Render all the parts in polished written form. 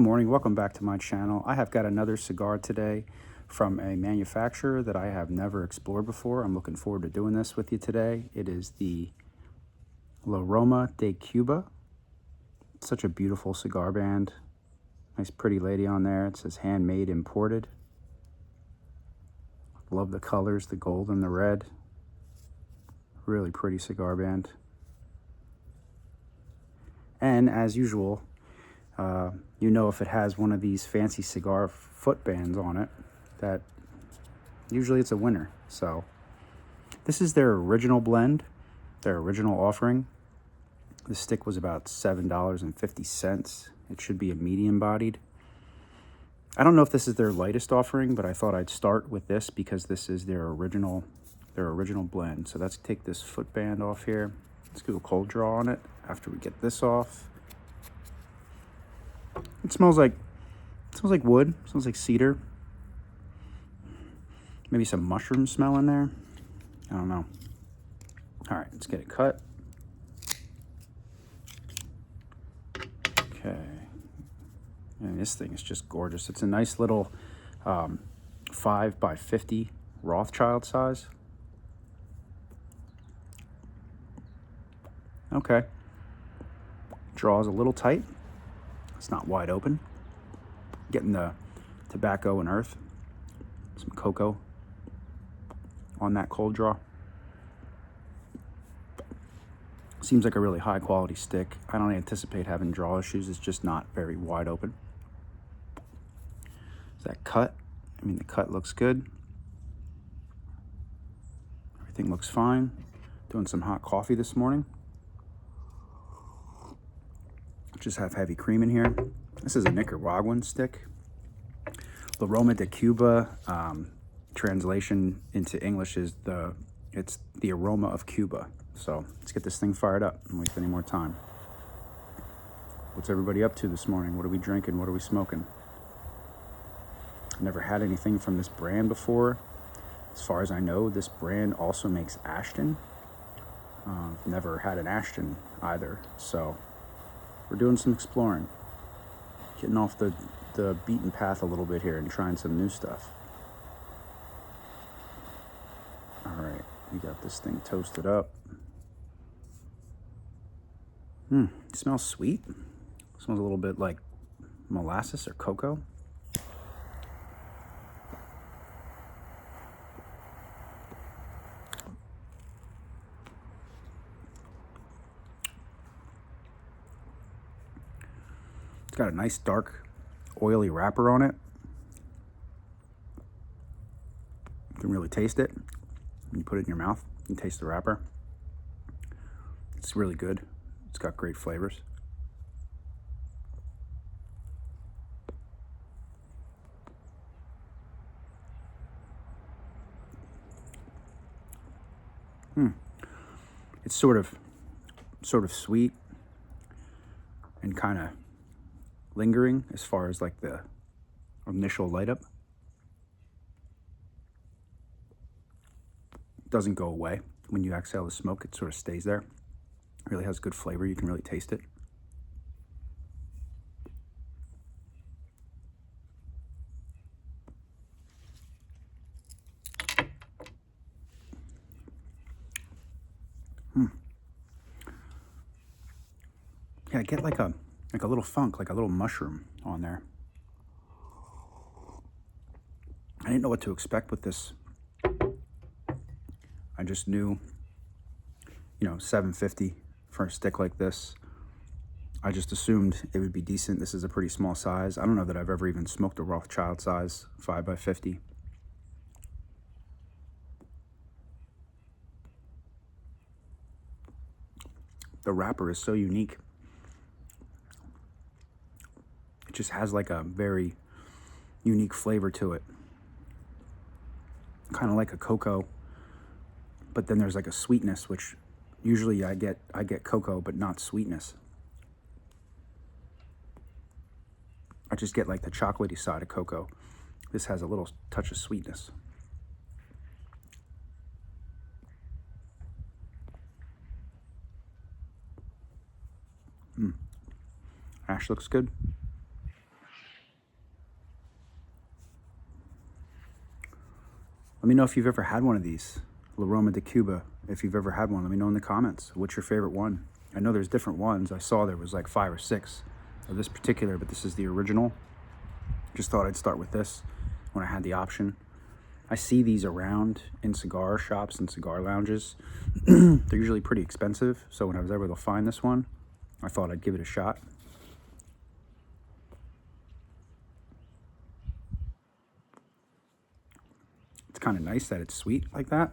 Good morning, welcome back to my channel. I have got another cigar today from a manufacturer that I have never explored before. I'm looking forward to doing this with you today. It is the Aroma of Cuba. Such a beautiful cigar band. Nice pretty lady on there. It says handmade imported. Love the colors, the gold and the red. Really pretty cigar band. And as usual, you know, if it has one of these fancy cigar foot bands on it, that usually it's a winner. So this is their original blend, their original offering. The stick was about $7.50. It should be a medium bodied. I don't know if this is their lightest offering, but I thought I'd start with this because this is their original blend. So let's take this foot band off here. Let's do a cold draw on it after we get this off. It smells like wood. It smells like cedar. Maybe some mushroom smell in there. I don't know. All right, let's get it cut. Okay. And this thing is just gorgeous. It's a nice little 5x50 Rothschild size. Okay. Draws a little tight. It's not wide open. Getting the tobacco and earth, some cocoa on that cold draw. Seems like a really high quality stick. I don't anticipate having draw issues. It's just not very wide open. Is that cut? I mean, the cut looks good. Everything looks fine. Doing some hot coffee this morning. Just have heavy cream in here. This is a Nicaraguan stick. Aroma of Cuba, translation into English is it's the Aroma of Cuba. So let's get this thing fired up. Don't waste any more time. What's everybody up to this morning? What are we drinking? What are we smoking? I've never had anything from this brand before. As far as I know, this brand also makes Ashton. Never had an Ashton either. So we're doing some exploring. Getting off the beaten path a little bit here and trying some new stuff. All right, we got this thing toasted up. It smells sweet. It smells a little bit like molasses or cocoa. It's got a nice dark oily wrapper on it. You can really taste it. When you put it in your mouth, you can taste the wrapper. It's really good. It's got great flavors. It's sort of sweet and kind of lingering as far as like the initial light up. Doesn't go away when you exhale the smoke. It sort of stays there. It really has good flavor. You can really taste it. Yeah, I get like a little funk, like a little mushroom on there. I didn't know what to expect with this. I just knew, you know, $7.50 for a stick like this. I just assumed it would be decent. This is a pretty small size. I don't know that I've ever even smoked a Rothschild size 5x50. The wrapper is so unique. It just has like a very unique flavor to it. Kind of like a cocoa, but then there's like a sweetness, which usually I get cocoa, but not sweetness. I just get like the chocolatey side of cocoa. This has a little touch of sweetness. Ash looks good. Let me know if you've ever had one of these. Aroma de Cuba. If you've ever had one, let me know in the comments. What's your favorite one? I know there's different ones. I saw there was like 5 or 6 of this particular, but this is the original. Just thought I'd start with this when I had the option. I see these around in cigar shops and cigar lounges. They're usually pretty expensive, so when I was able to find this one, I thought I'd give it a shot. It's kind of nice that it's sweet like that.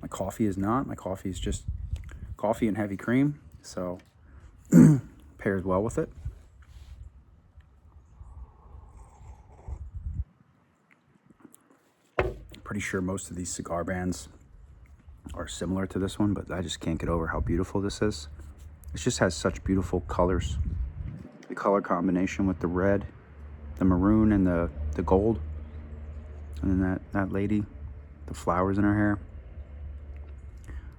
My coffee is not. My coffee is just coffee and heavy cream, so pairs well with it. Pretty sure most of these cigar bands are similar to this one, but I just can't get over how beautiful this is. It just has such beautiful colors. The color combination with the red, the maroon, and the gold. And then that lady, the flowers in her hair.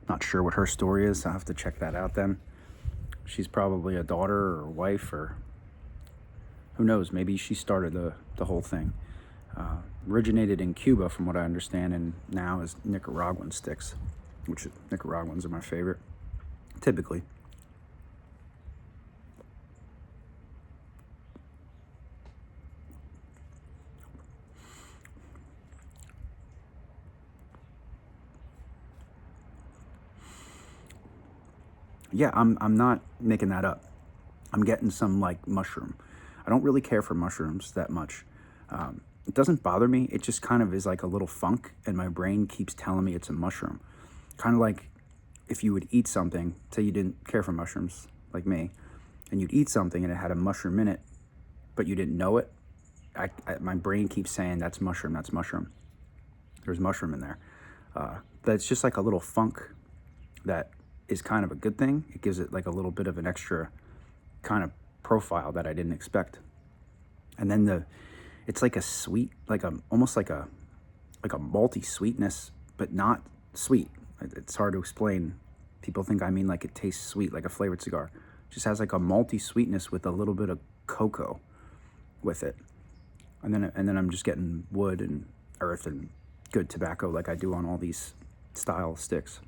Not sure what her story is. I'll have to check that out then. She's probably a daughter or wife, or who knows, maybe she started the whole thing. Originated in Cuba from what I understand, and now is Nicaraguan sticks, which Nicaraguans are my favorite, typically. Yeah, I'm not making that up. I'm getting some like mushroom. I don't really care for mushrooms that much. It doesn't bother me. It just kind of is like a little funk, and my brain keeps telling me it's a mushroom. Kind of like if you would eat something, say you didn't care for mushrooms like me, and you'd eat something and it had a mushroom in it, but you didn't know it. My brain keeps saying that's mushroom, that's mushroom. There's mushroom in there. But it's just like a little funk that is kind of a good thing. It gives it like a little bit of an extra kind of profile that I didn't expect. And then it's like a sweet, almost like a malty sweetness, but not sweet. It's hard to explain. People think I mean like it tastes sweet, like a flavored cigar. It just has like a malty sweetness with a little bit of cocoa with it. And then I'm just getting wood and earth and good tobacco like I do on all these style sticks.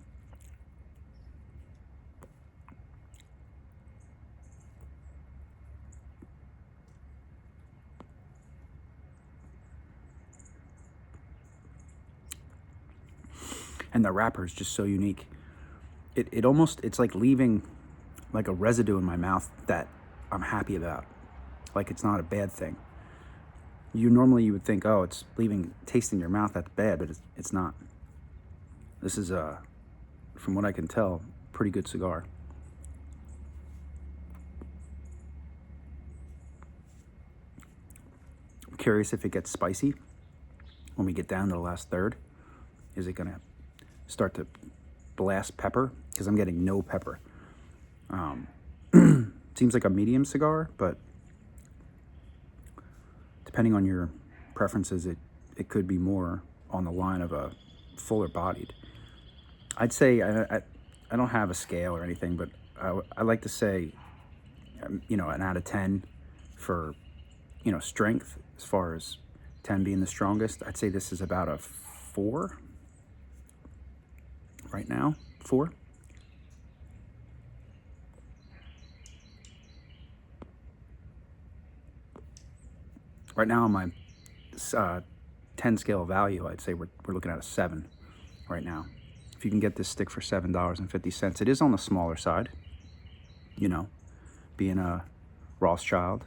And the wrapper is just so unique. It's like leaving like a residue in my mouth that I'm happy about. Like it's not a bad thing. You would think, oh, it's leaving taste in your mouth, that's bad, but it's not. This is from what I can tell, pretty good cigar. I'm curious if it gets spicy when we get down to the last third. Is it gonna start to blast pepper? Because I'm getting no pepper. Seems like a medium cigar, but depending on your preferences, it could be more on the line of a fuller bodied. I'd say, I don't have a scale or anything, but I like to say, an out of 10 for, strength, as far as 10 being the strongest. I'd say this is about a 4 right now. 4. Right now on my 10 scale of value, I'd say we're looking at a 7 right now. If you can get this stick for $7.50, it is on the smaller side, being a Rothschild,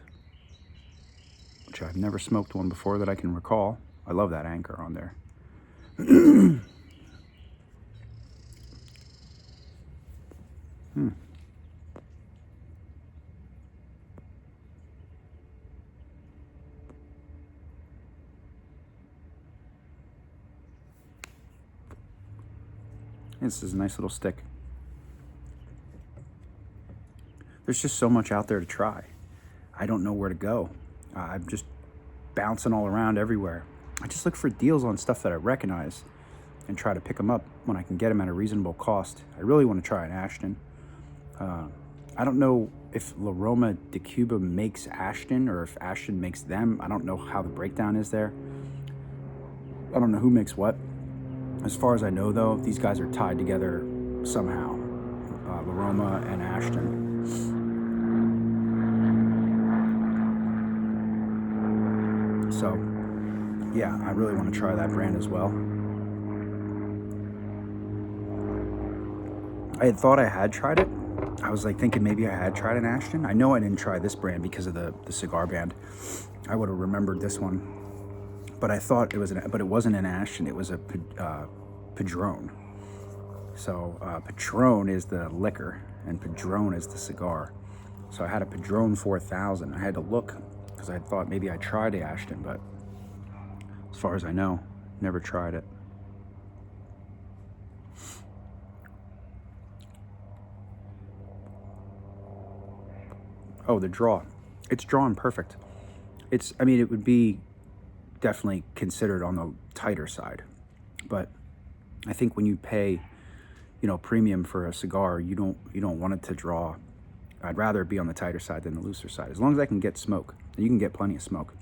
which I've never smoked one before that I can recall. I love that anchor on there. This is a nice little stick. There's just so much out there to try. I don't know where to go. I'm just bouncing all around everywhere. I just look for deals on stuff that I recognize and try to pick them up when I can get them at a reasonable cost. I really want to try an Ashton. I don't know if Aroma de Cuba makes Ashton or if Ashton makes them. I don't know how the breakdown is there. I don't know who makes what. As far as I know, though, these guys are tied together somehow. Aroma and Ashton. So, yeah, I really want to try that brand as well. I had thought I had tried it. I was like thinking maybe I had tried an Ashton. I know I didn't try this brand because of the cigar band. I would have remembered this one, but I thought it was but it wasn't an Ashton. It was a Padron. So Patron is the liquor and Padron is the cigar. So I had a Padron 4000. I had to look because I thought maybe I tried the Ashton, but as far as I know, never tried it. Oh, the draw. It's drawn perfect. I mean, it would be definitely considered on the tighter side, but I think when you pay, premium for a cigar, you don't want it to draw. I'd rather it be on the tighter side than the looser side, as long as I can get smoke. And you can get plenty of smoke.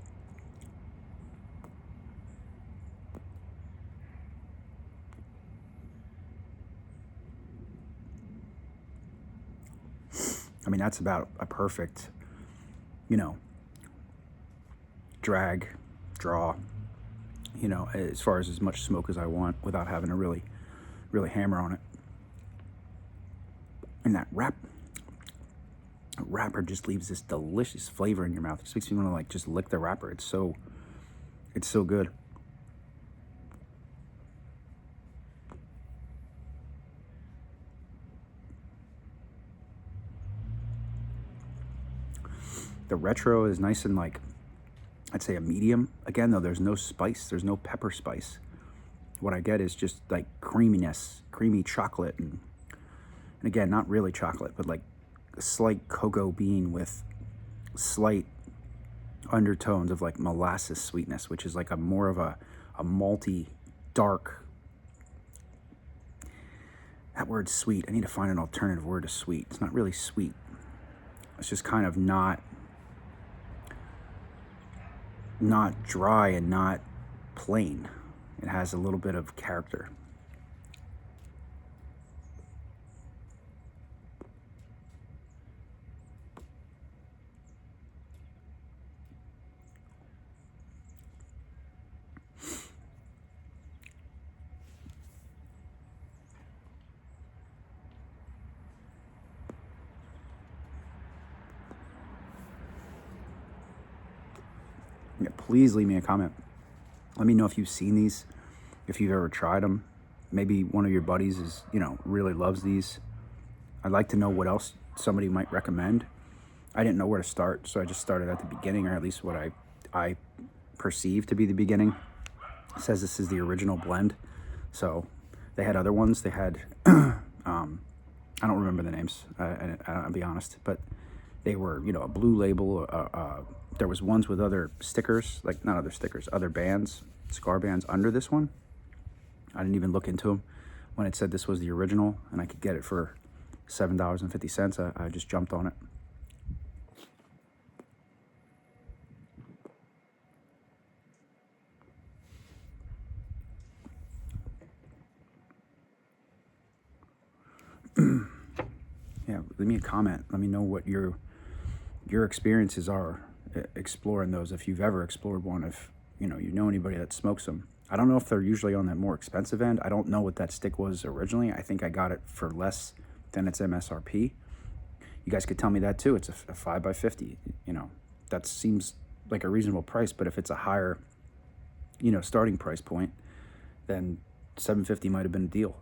I mean, that's about a perfect, drag, draw, as far as much smoke as I want without having to really hammer on it. And that wrapper just leaves this delicious flavor in your mouth. It just makes me want to just lick the wrapper. It's so good. The retro is nice and I'd say a medium. Again, though, there's no spice. There's no pepper spice. What I get is just creaminess, creamy chocolate, and again, not really chocolate, but a slight cocoa bean with slight undertones of molasses sweetness, which is a more of a malty, dark. That word's sweet. I need to find an alternative word to sweet. It's not really sweet. It's just kind of not dry and not plain. It has a little bit of character. Yeah, please leave me a comment. Let me know if you've seen these, if you've ever tried them. Maybe one of your buddies is, really loves these. I'd like to know what else somebody might recommend. I didn't know where to start, so I just started at the beginning, or at least what I perceive to be the beginning. It says this is the original blend. So they had other ones. They had, I don't remember the names, I'll be honest, but they were, a blue label. There was ones with other stickers, not other stickers, other bands, cigar bands under this one. I didn't even look into them. When it said this was the original and I could get it for $7.50, I just jumped on it. Yeah, leave me a comment. Let me know what your experiences are exploring those, if you've ever explored one, if you know anybody that smokes them. I don't know if they're usually on that more expensive end. I don't know what that stick was originally. I think I got it for less than its MSRP. You guys could tell me that too. It's a 5x50. That seems like a reasonable price, but if it's a higher starting price point, then $7.50 might have been a deal.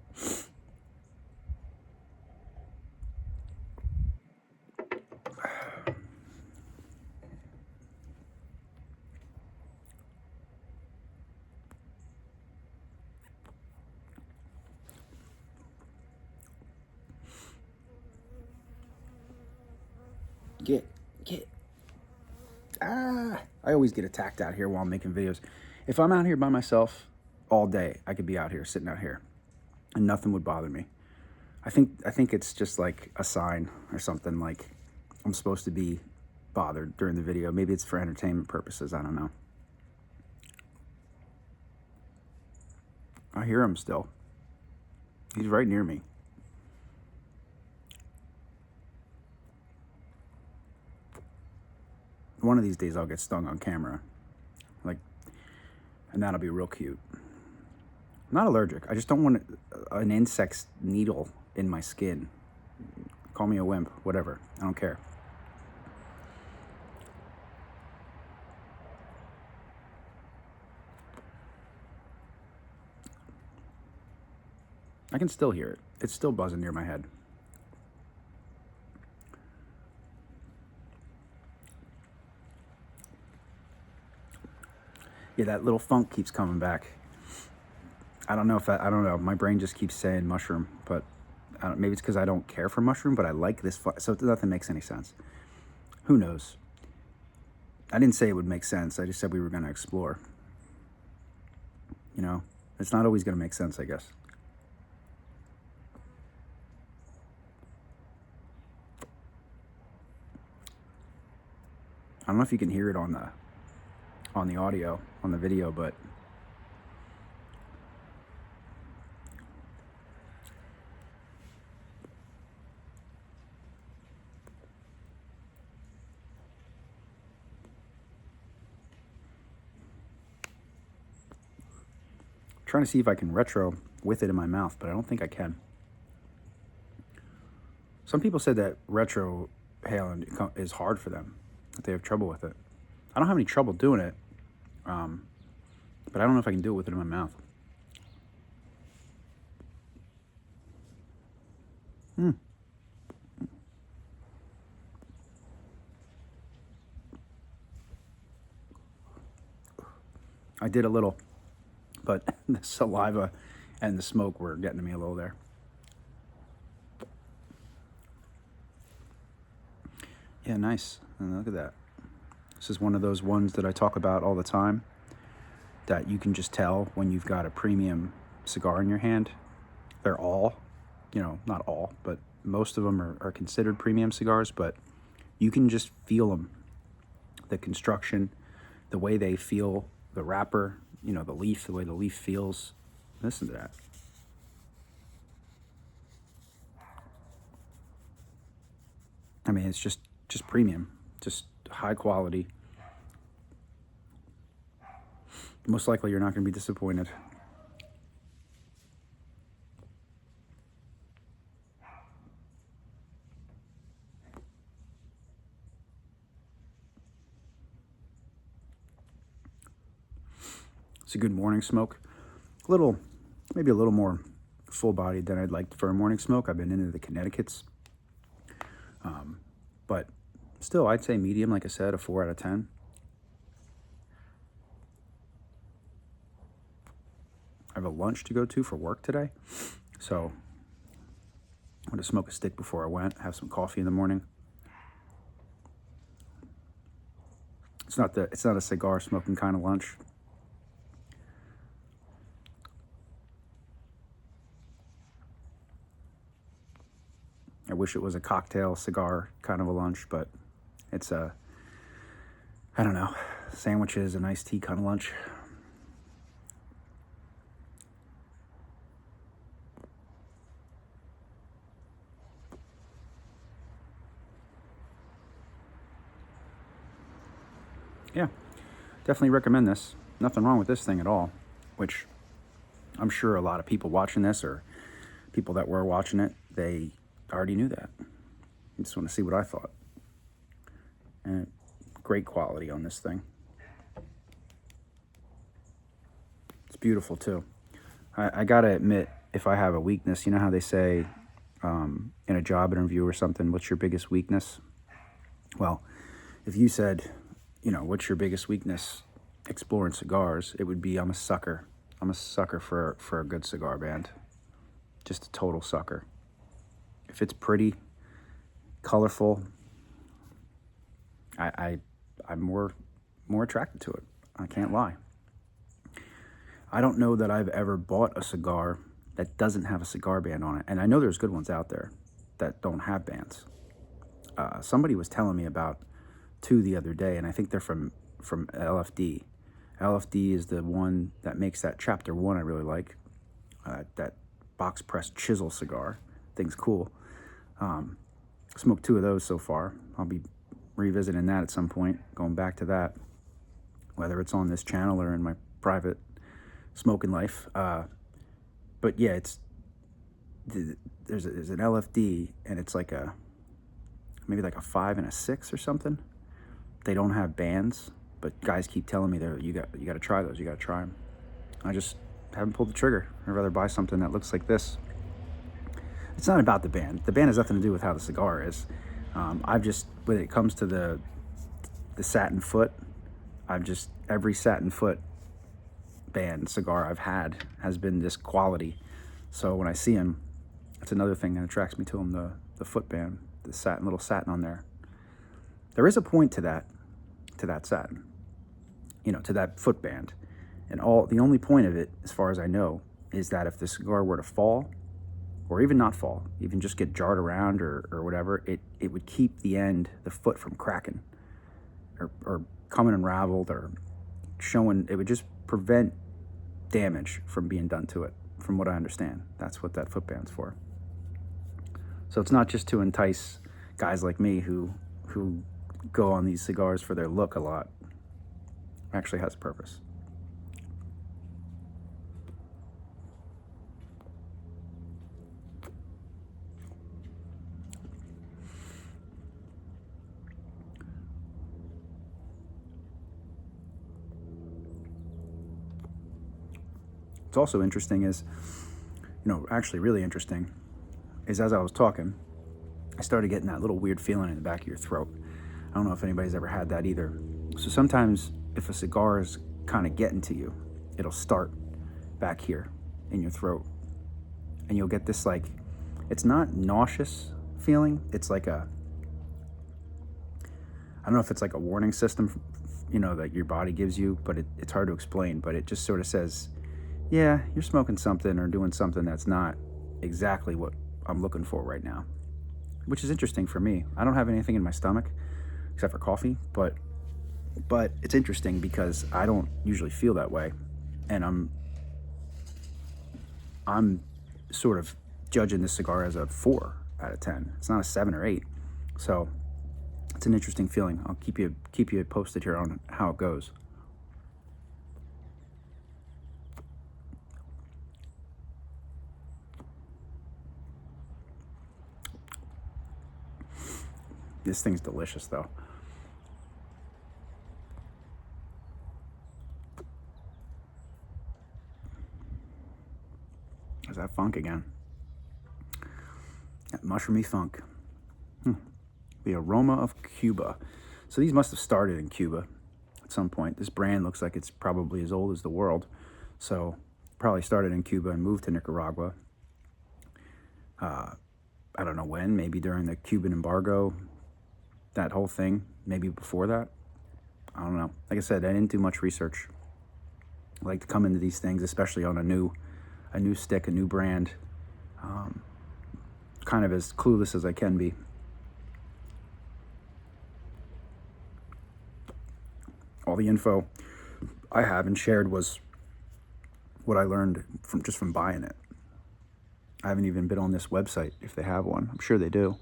Get. I always get attacked out here while I'm making videos. If I'm out here by myself all day, I could be out here, sitting out here, and nothing would bother me. I think it's just a sign or something, I'm supposed to be bothered during the video. Maybe it's for entertainment purposes, I don't know. I hear him still. He's right near me. One of these days I'll get stung on camera. Like, and that'll be real cute. I'm not allergic. I just don't want an insect's needle in my skin. Call me a wimp, whatever. I don't care. I can still hear it. It's still buzzing near my head. Yeah, that little funk keeps coming back. I don't know if I don't know. My brain just keeps saying mushroom, but maybe it's because I don't care for mushroom, but I like this. So nothing makes any sense. Who knows? I didn't say it would make sense. I just said we were going to explore. You know, it's not always going to make sense, I guess. I don't know if you can hear it on the audio, on the video, but trying to see if I can retro with it in my mouth, but I don't think I can. Some people said that retro hailing is hard for them, that they have trouble with it. I don't have any trouble doing it, but I don't know if I can do it with it in my mouth. I did a little, but the saliva and the smoke were getting to me a little there. Yeah, nice. And look at that. This is one of those ones that I talk about all the time, that you can just tell when you've got a premium cigar in your hand. They're all, not all, but most of them are considered premium cigars, but you can just feel them. The construction, the way they feel, the wrapper, the leaf, the way the leaf feels. Listen to that. I mean, it's just premium, just high quality. Most likely you're not going to be disappointed. It's a good morning smoke. Maybe a little more full-bodied than I'd like for a morning smoke. I've been into the Connecticut's. But still, I'd say medium, like I said, a 4 out of 10. I have a lunch to go to for work today, so I'm going to smoke a stick before I went, have some coffee in the morning. It's not a cigar smoking kind of lunch. I wish it was a cocktail cigar kind of a lunch, but it's I don't know, sandwiches and iced tea kind of lunch. Yeah, definitely recommend this. Nothing wrong with this thing at all, which I'm sure a lot of people watching this, or people that were watching it, they already knew that. I just want to see what I thought. And great quality on this thing. It's beautiful too. I gotta admit, if I have a weakness, you know how they say in a job interview or something, what's your biggest weakness? Well, if you said, what's your biggest weakness exploring cigars, it would be I'm a sucker. I'm a sucker for a good cigar band. Just a total sucker. If it's pretty, colorful, I'm more attracted to it. I can't lie. I don't know that I've ever bought a cigar that doesn't have a cigar band on it. And I know there's good ones out there that don't have bands. Somebody was telling me about 2 the other day, and I think they're from LFD. LFD is the one that makes that Chapter 1 I really like. that box press chisel cigar. Thing's cool. Smoked 2 of those so far. I'll be revisiting that at some point, going back to that, whether it's on this channel or in my private smoking life. But yeah, there's an LFD, and it's like maybe like a 5 and a 6 or something. They don't have bands, but guys keep telling me you got to try those. You got to try them. I just haven't pulled the trigger. I'd rather buy something that looks like this. It's not about the band. The band has nothing to do with how the cigar is. I've just, when it comes to the satin foot, every satin foot band cigar I've had has been this quality. So when I see them, it's another thing that attracts me to them, the foot band, the little satin on there. There is a point to that satin, to that foot band. And the only point of it, as far as I know, is that if the cigar were to fall, or even not fall, even just get jarred around or whatever, it would keep the foot from cracking or coming unraveled or showing. It would just prevent damage from being done to it, from what I understand. That's what that footband's for. So it's not just to entice guys like me who go on these cigars for their look a lot. It actually has a purpose. What's also interesting is, actually really interesting, is as I was talking, I started getting that little weird feeling in the back of your throat. I don't know if anybody's ever had that either. So sometimes if a cigar is kind of getting to you, it'll start back here in your throat. And you'll get this, like, it's not nauseous feeling. It's like I don't know if it's like a warning system, that your body gives you, but it's hard to explain. But it just sort of says, yeah, you're smoking something or doing something that's not exactly what I'm looking for right now, which is interesting for me. I don't have anything in my stomach except for coffee, but it's interesting because I don't usually feel that way, and I'm sort of judging this cigar as a 4 out of 10. It's not a 7 or 8, so it's an interesting feeling. I'll keep you posted here on how it goes. This thing's delicious, though. There's that funk again. That mushroomy funk. The Aroma of Cuba. So these must have started in Cuba at some point. This brand looks like it's probably as old as the world. So probably started in Cuba and moved to Nicaragua. I don't know when, maybe during the Cuban embargo, that whole thing, maybe before that. I don't know. Like I said, I didn't do much research. I like to come into these things, especially on a new stick, a new brand, kind of as clueless as I can be. All the info I have and shared was what I learned from buying it. I haven't even been on this website, if they have one. I'm sure they do.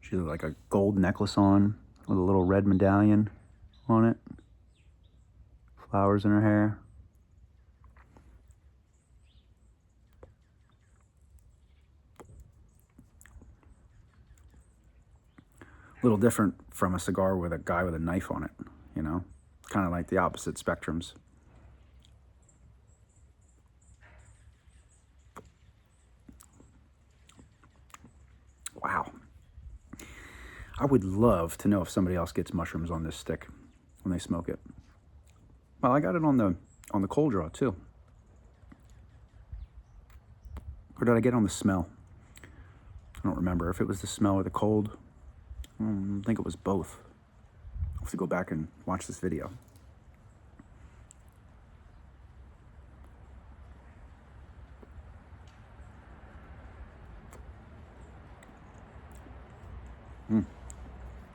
She has like a gold necklace on with a little red medallion on it. Flowers in her hair. A little different from a cigar with a guy with a knife on it, kind of like the opposite spectrums. Wow. I would love to know if somebody else gets mushrooms on this stick when they smoke it. Well, I got it on the cold draw too. Or did I get it on the smell? I don't remember if it was the smell or the cold. I think it was both. I'll have to go back and watch this video.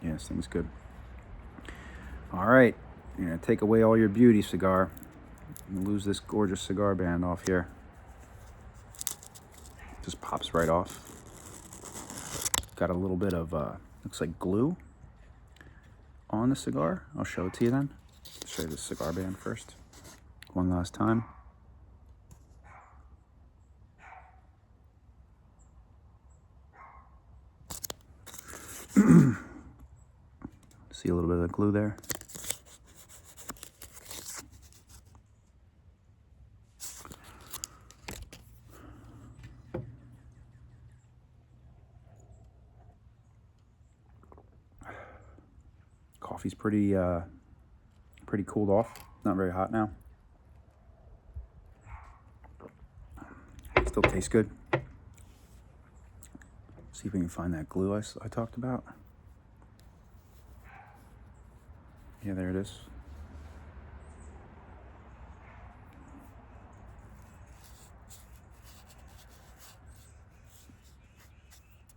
Yeah, this thing's good. All right, you're gonna take away all your beauty, cigar. Lose this gorgeous cigar band off here. Just pops right off. Got a little bit of, looks like glue on the cigar. I'll show it to you then. I'll show you the cigar band first. One last time. See a little bit of the glue there. Coffee's pretty cooled off. Not very hot now. Still tastes good. See if we can find that glue I talked about. Yeah, there it is.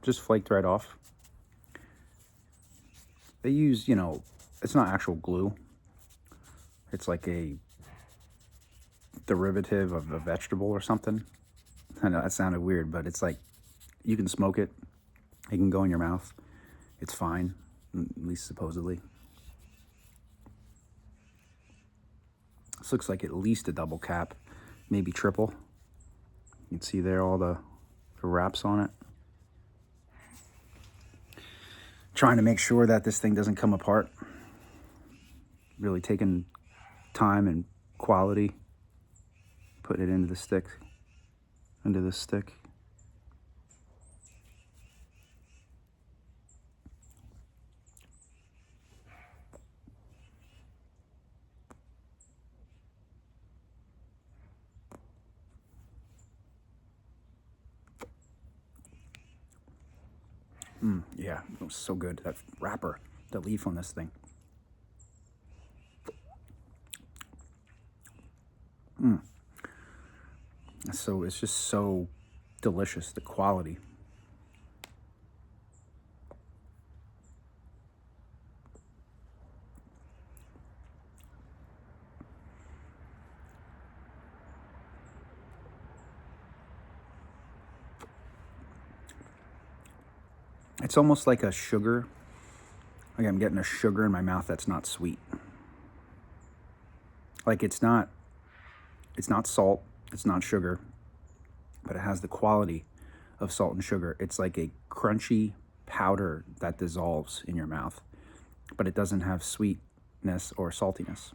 Just flaked right off. They use, you know, it's not actual glue. It's like a derivative of a vegetable or something. I know that sounded weird, but it's like you can smoke it. It can go in your mouth. It's fine, at least supposedly. This looks like at least a double cap, maybe triple. You can see there all the wraps on it. Trying to make sure that this thing doesn't come apart. Really taking time and quality, putting it into the stick, into this stick. Yeah, it was so good. That wrapper, the leaf on this thing. So it's just so delicious, the quality. It's almost like a sugar. Like I'm getting a sugar in my mouth that's not sweet. Like it's not salt, it's not sugar, but it has the quality of salt and sugar. It's like a crunchy powder that dissolves in your mouth, but it doesn't have sweetness or saltiness.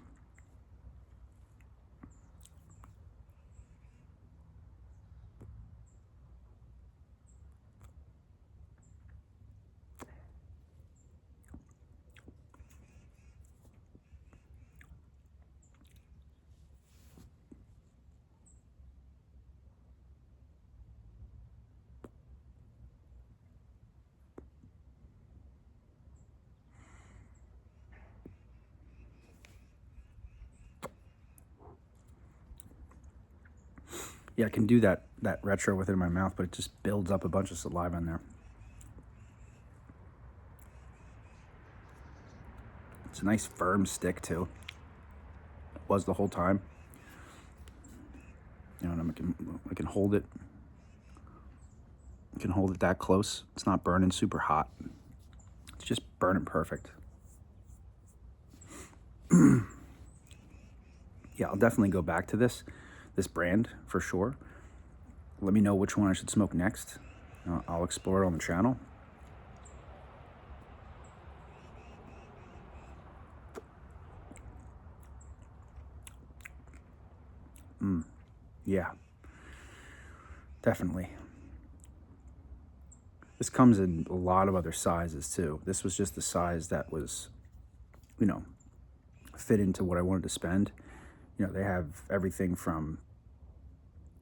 Yeah, I can do that retro with it in my mouth, but it just builds up a bunch of saliva in there. It's a nice firm stick too. It was the whole time. You know, and I can hold it. I can hold it that close. It's not burning super hot. It's just burning perfect. Yeah, I'll definitely go back to this brand for sure. Let me know which one I should smoke next. I'll explore it on the channel. Yeah, definitely. This comes in a lot of other sizes too. This was just the size that was, you know, fit into what I wanted to spend. You know, they have everything from,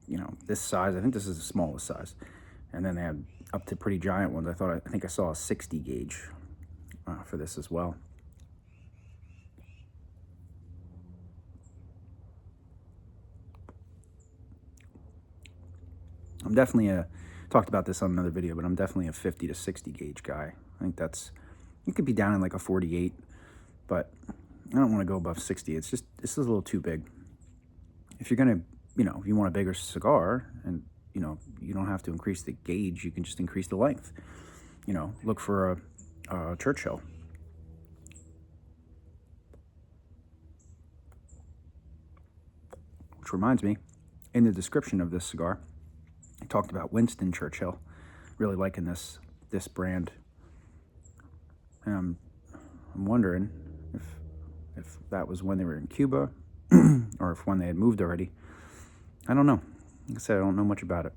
you know, this size. I think this is the smallest size. And then they have up to pretty giant ones. I think I saw a 60 gauge for this as well. I'm definitely talked about this on another video, but I'm definitely a 50 to 60 gauge guy. I think that's You could be down in like a 48, but I don't want to go above 60. It's just, this is a little too big. If you're going to, if you want a bigger cigar and, you don't have to increase the gauge, you can just increase the length. Look for a Churchill. Which reminds me, in the description of this cigar, I talked about Winston Churchill. Really liking this brand. I'm wondering if that was when they were in Cuba or if when they had moved already. I don't know. Like I said, I don't know much about it.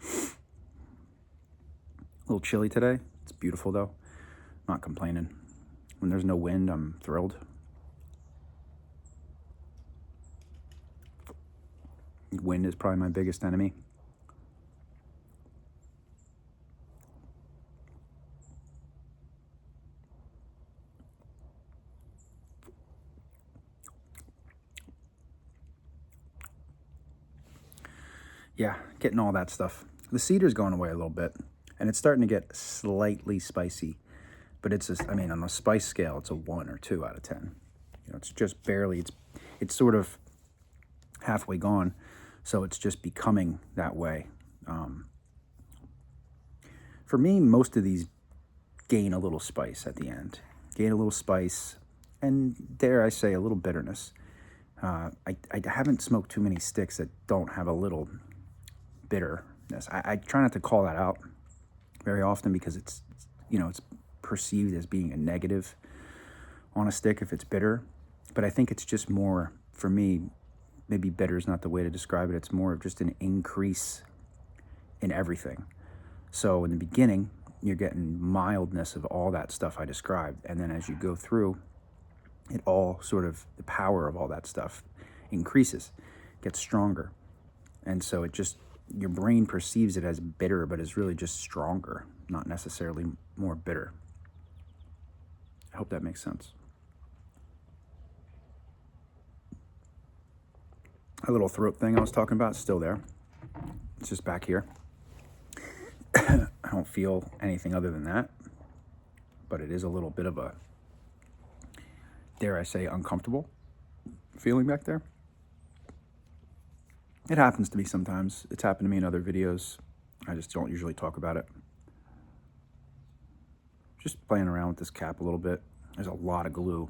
A little chilly today. It's beautiful though. Not complaining. When there's no wind, I'm thrilled. Wind is probably my biggest enemy. Yeah, getting all that stuff. The cedar's going away a little bit, and it's starting to get slightly spicy. But it's just, on a spice scale, it's a 1 or 2 out of 10. It's just barely, it's sort of halfway gone, so it's just becoming that way. For me, most of these gain a little spice at the end. Gain a little spice, and dare I say, a little bitterness. I haven't smoked too many sticks that don't have a little bitterness. I try not to call that out very often because it's perceived as being a negative on a stick if it's bitter. But I think it's just more, for me, maybe bitter is not the way to describe it. It's more of just an increase in everything. So in the beginning, you're getting mildness of all that stuff I described. And then as you go through, it all sort of, the power of all that stuff increases, gets stronger. And so it just, your brain perceives it as bitter, but it's really just stronger, not necessarily more bitter. I hope that makes sense. A little throat thing I was talking about is still there. It's just back here. I don't feel anything other than that, but it is a little bit of a, dare I say, uncomfortable feeling back there. It happens to me sometimes. It's happened to me in other videos. I just don't usually talk about it. Just playing around with this cap a little bit. There's a lot of glue.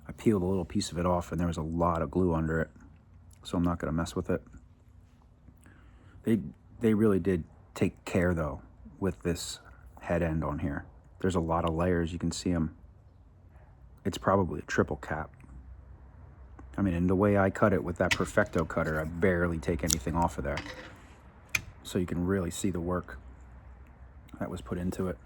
I peeled a little piece of it off and there was a lot of glue under it, so I'm not going to mess with it. They really did take care though with this head end on here. There's a lot of layers, you can see them. It's probably a triple cap. And the way I cut it with that Perfecto cutter, I barely take anything off of there. So you can really see the work that was put into it.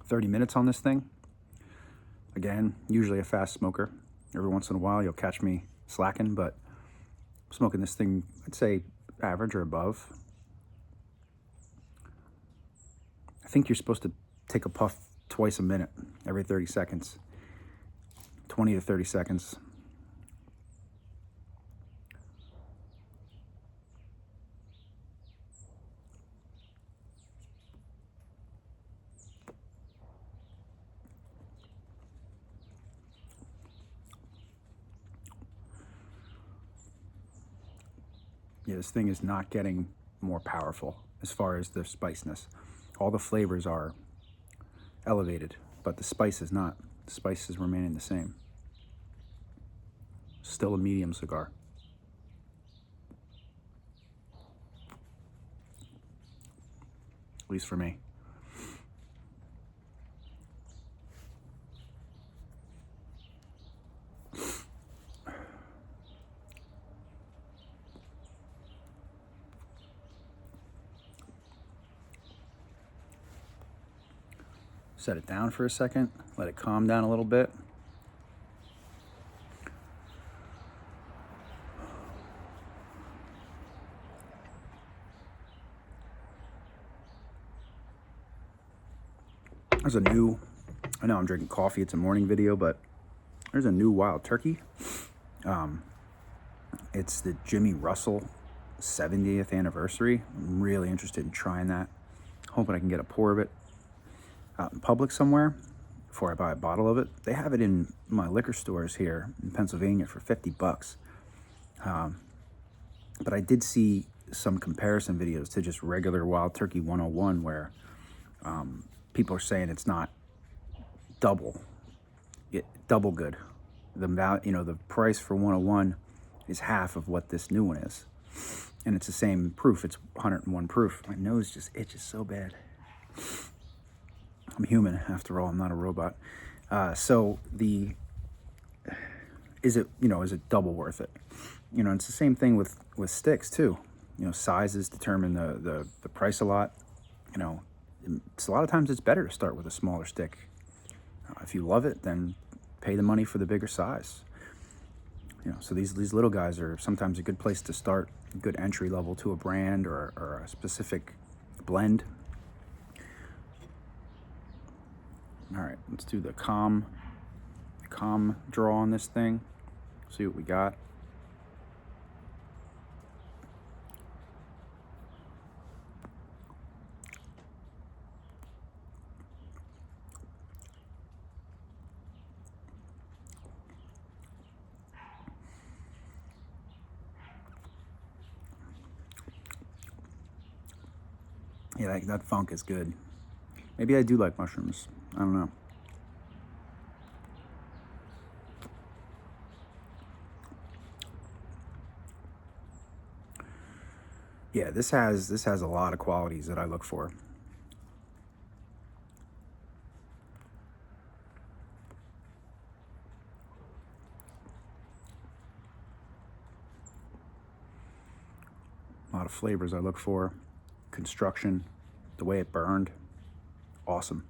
"30 minutes on this thing." Again, usually a fast smoker. Every once in a while, you'll catch me slacking, but I'm smoking this thing, I'd say average or above. I think you're supposed to take a puff twice a minute, every 30 seconds, 20 to 30 seconds. Yeah, this thing is not getting more powerful as far as the spiciness. All the flavors are elevated, but the spice is not. The spice is remaining the same. Still a medium cigar. At least for me. Set it down for a second, let it calm down a little bit. There's a new, I know I'm drinking coffee, it's a morning video, but there's a new wild turkey. It's the Jimmy Russell 70th anniversary. I'm really interested in trying that. Hoping I can get a pour of it out in public somewhere before I buy a bottle of it. They have it in my liquor stores here in Pennsylvania for $50. But I did see some comparison videos to just regular Wild Turkey 101 where people are saying it's not double good. The price for 101 is half of what this new one is, and it's the same proof. It's 101 proof. My nose just itches so bad. I'm human after all. I'm not a robot. Is it double worth it? It's the same thing with sticks too. Sizes determine the price a lot. It's a lot of times it's better to start with a smaller stick. If you love it, then pay the money for the bigger size. So these little guys are sometimes a good place to start, a good entry level to a brand or a specific blend. All right, let's do the calm draw on this thing. See what we got. Yeah, that funk is good. Maybe I do like mushrooms. I don't know. Yeah, this has a lot of qualities that I look for. A lot of flavors I look for. Construction, the way it burned, awesome.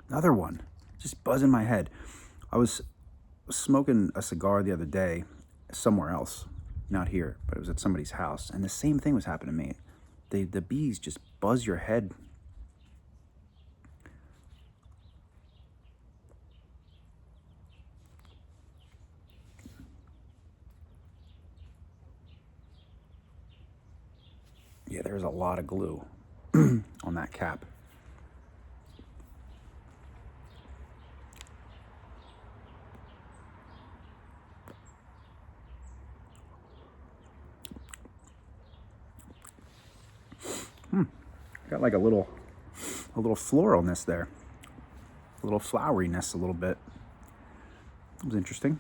Another one, just buzzing my head. I was smoking a cigar the other day somewhere else, not here, but it was at somebody's house, and the same thing was happening to me. The bees just buzz your head. Yeah, there's a lot of glue on that cap. Got like a little floralness there, a little floweriness, a little bit. It was interesting.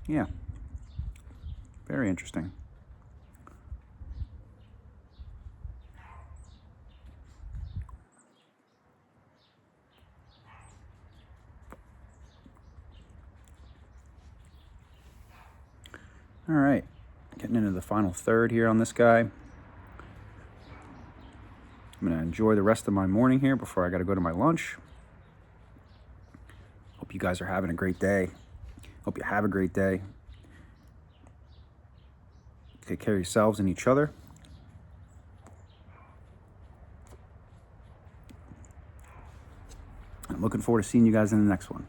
Yeah, very interesting. All right, getting into the final third here on this guy. I'm gonna enjoy the rest of my morning here before I gotta go to my lunch. Hope you guys are having a great day. Hope you have a great day. Take care of yourselves and each other. I'm looking forward to seeing you guys in the next one.